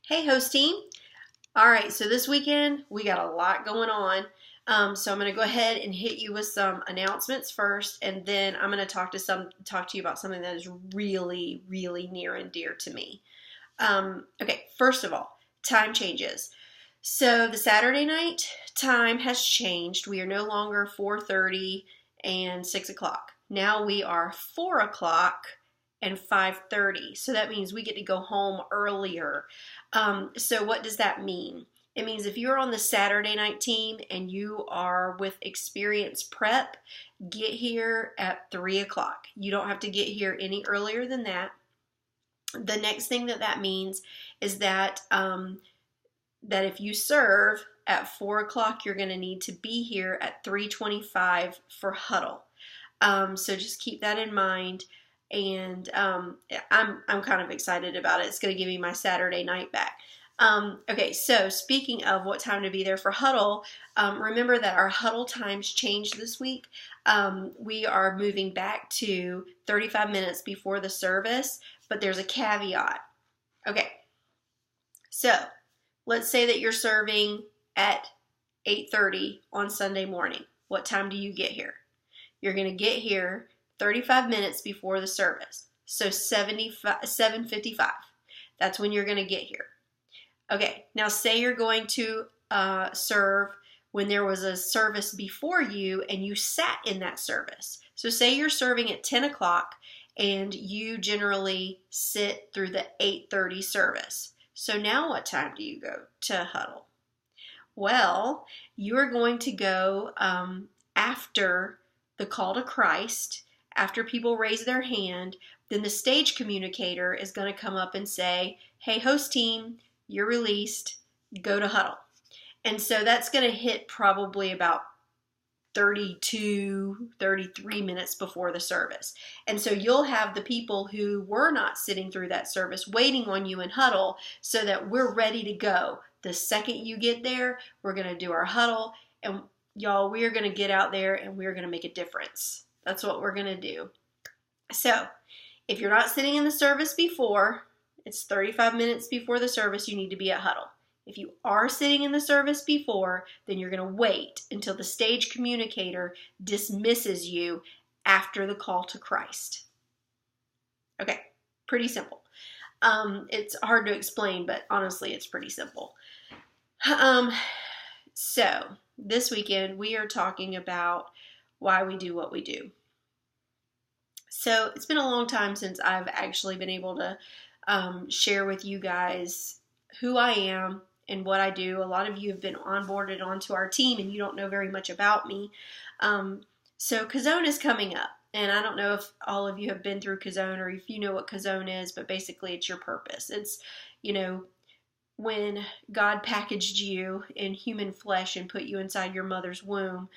Hey, host team. All right, so this weekend we got a lot going on. So I'm going to go ahead and hit you with some announcements first, and then I'm going to talk to you about something that is really, really near and dear to me. Okay, first of all, time changes. So the Saturday night time has changed. We are no longer 4:30 and 6 o'clock. Now we are 4 o'clock and 5:30. So that means we get to go home earlier. So what does that mean? It means if you're on the Saturday night team and you are with Experience Prep, get here at 3 o'clock. You don't have to get here any earlier than that. The next thing that means is that if you serve at 4 o'clock, you're going to need to be here at 3:25 for huddle. So just keep that in mind. And I'm kind of excited about it. It's going to give me my Saturday night back. Okay, so speaking of what time to be there for huddle, remember that our huddle times changed this week. We are moving back to 35 minutes before the service, but there's a caveat. Okay, so let's say that you're serving at 8:30 on Sunday morning. What time do you get here? You're going to get here 35 minutes before the service. So 7:55. That's when you're going to get here. Okay, now say you're going to serve when there was a service before you and you sat in that service. So say you're serving at 10 o'clock and you generally sit through the 8:30 service. So now what time do you go to huddle? Well, you are going to go after the call to Christ, after people raise their hand. Then the stage communicator is going to come up and say, hey, host team, you're released, go to huddle. And so that's going to hit probably about 32, 33 minutes before the service. And so you'll have the people who were not sitting through that service waiting on you in huddle so that we're ready to go. The second you get there, we're going to do our huddle. And y'all, we are going to get out there and we're going to make a difference. That's what we're going to do. So if you're not sitting in the service before, it's 35 minutes before the service, you need to be at huddle. If you are sitting in the service before, then you're going to wait until the stage communicator dismisses you after the call to Christ. Okay, pretty simple. It's hard to explain, but honestly, it's pretty simple. So this weekend, we are talking about why we do what we do. So it's been a long time since I've actually been able to share with you guys who I am and what I do. A lot of you have been onboarded onto our team and you don't know very much about me. So Kazone is coming up. And I don't know if all of you have been through Kazone or if you know what Kazone is, but basically it's your purpose. It's, when God packaged you in human flesh and put you inside your mother's womb,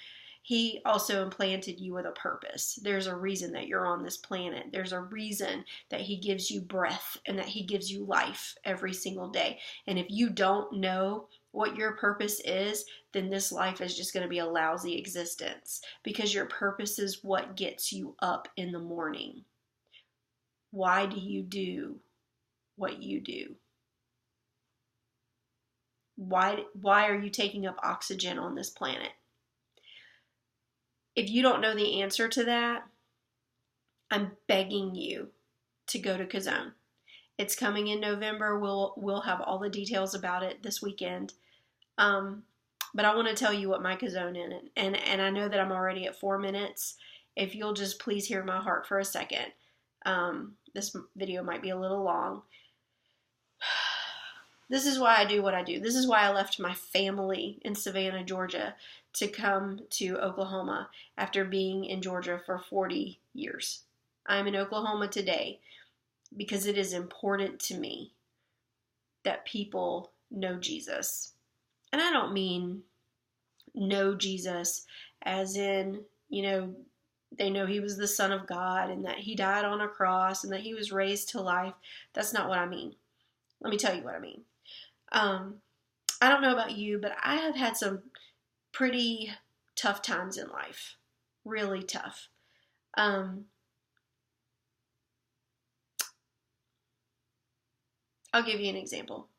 He also implanted you with a purpose. There's a reason that you're on this planet. There's a reason that He gives you breath and that He gives you life every single day. And if you don't know what your purpose is, then this life is just going to be a lousy existence, because your purpose is what gets you up in the morning. Why do you do what you do? Why are you taking up oxygen on this planet? If you don't know the answer to that, I'm begging you to go to Kazone. It's coming in November. We'll have all the details about it this weekend. But I want to tell you what my Kazone is. And I know that I'm already at 4 minutes. If you'll just please hear my heart for a second. This video might be a little long. This is why I do what I do. This is why I left my family in Savannah, Georgia, to come to Oklahoma after being in Georgia for 40 years. I'm in Oklahoma today because it is important to me that people know Jesus. And I don't mean know Jesus as in, they know He was the Son of God and that He died on a cross and that He was raised to life. That's not what I mean. Let me tell you what I mean. I don't know about you, but I have had some pretty tough times in life. Really tough. I'll give you an example.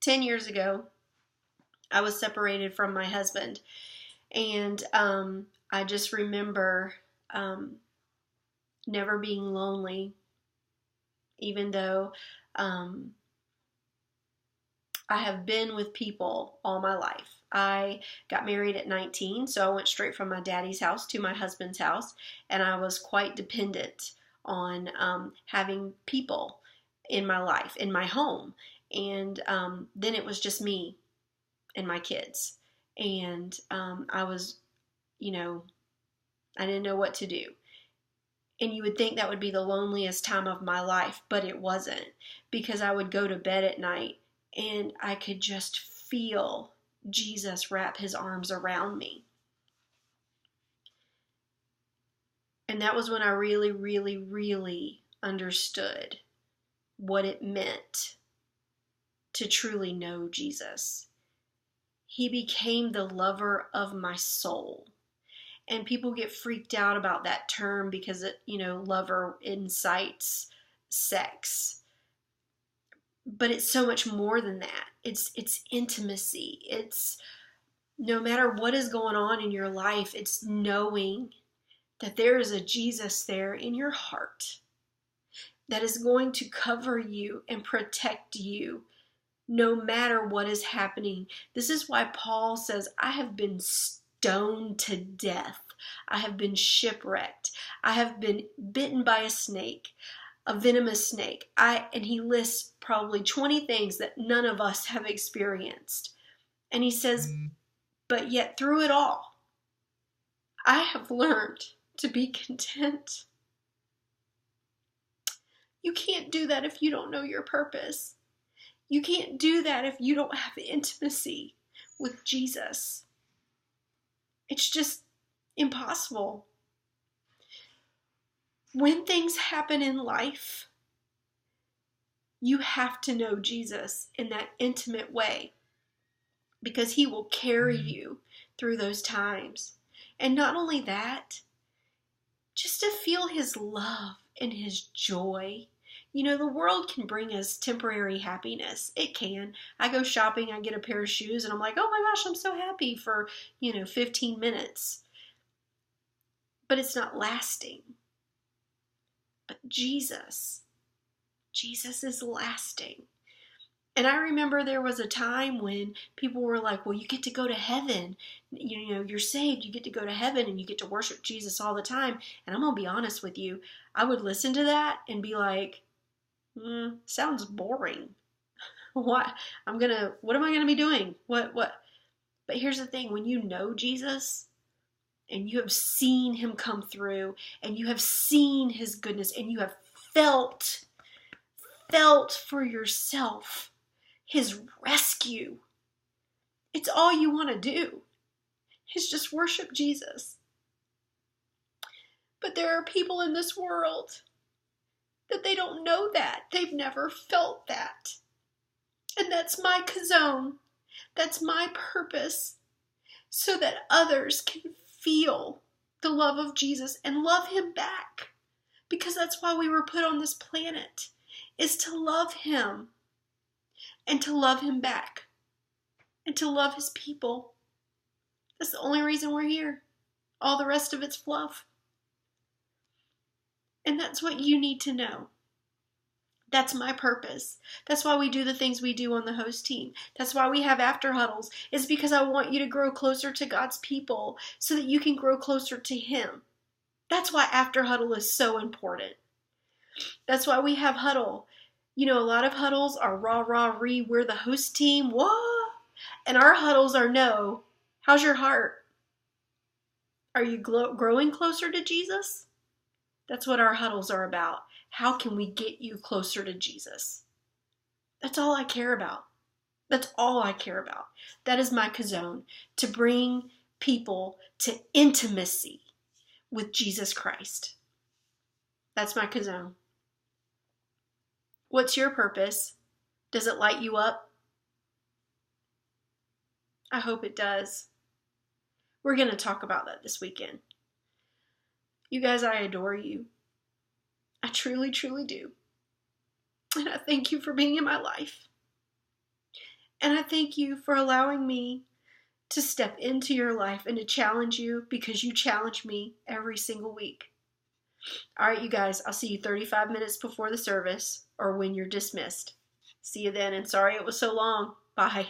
10 years ago, I was separated from my husband. And I just remember never being lonely, even though I have been with people all my life. I got married at 19, so I went straight from my daddy's house to my husband's house, and I was quite dependent on having people in my life, in my home. And then it was just me and my kids. And I was, I didn't know what to do. And you would think that would be the loneliest time of my life, but it wasn't, because I would go to bed at night and I could just feel Jesus wrap his arms around me. And that was when I really, really, really understood what it meant to truly know Jesus. He became the lover of my soul. And people get freaked out about that term because it, lover incites sex. But it's so much more than that. It's intimacy. It's no matter what is going on in your life, it's knowing that there is a Jesus there in your heart that is going to cover you and protect you no matter what is happening. This is why Paul says, I have been stoned to death. I have been shipwrecked. I have been bitten by a snake, a venomous snake. And he lists probably 20 things that none of us have experienced. And he says, but yet through it all, I have learned to be content. You can't do that if you don't know your purpose. You can't do that if you don't have intimacy with Jesus. It's just impossible. When things happen in life, you have to know Jesus in that intimate way, because he will carry you through those times. And not only that, just to feel his love and his joy. The world can bring us temporary happiness. It can. I go shopping, I get a pair of shoes, and I'm like, oh my gosh, I'm so happy for, 15 minutes. But it's not lasting. But Jesus is lasting. And I remember there was a time when people were like, well, you get to go to heaven. You're saved, you get to go to heaven, and you get to worship Jesus all the time. And I'm going to be honest with you. I would listen to that and be like, sounds boring. What am I going to be doing? What? But here's the thing. When you know Jesus and you have seen him come through and you have seen his goodness and you have felt for yourself his rescue, it's all you want to do is just worship Jesus. But there are people in this world that they don't know that. They've never felt that. And that's my kazone. That's my purpose, so that others can feel the love of Jesus and love him back. Because that's why we were put on this planet, is to love him and to love him back and to love his people. That's the only reason we're here. All the rest of it's fluff. And that's what you need to know. That's my purpose. That's why we do the things we do on the host team. That's why we have after huddles. It's because I want you to grow closer to God's people so that you can grow closer to him. That's why after huddle is so important. That's why we have huddle. A lot of huddles are rah, rah, ree, we're the host team, what? And our huddles are no. How's your heart? Are you growing closer to Jesus? That's what our huddles are about. How can we get you closer to Jesus? That's all I care about. That's all I care about. That is my kazone, to bring people to intimacy with Jesus Christ. That's my kazone. What's your purpose? Does it light you up? I hope it does. We're going to talk about that this weekend. You guys, I adore you. I truly, truly do. And I thank you for being in my life. And I thank you for allowing me to step into your life and to challenge you because you challenge me every single week. All right, you guys, I'll see you 35 minutes before the service or when you're dismissed. See you then, and sorry it was so long. Bye.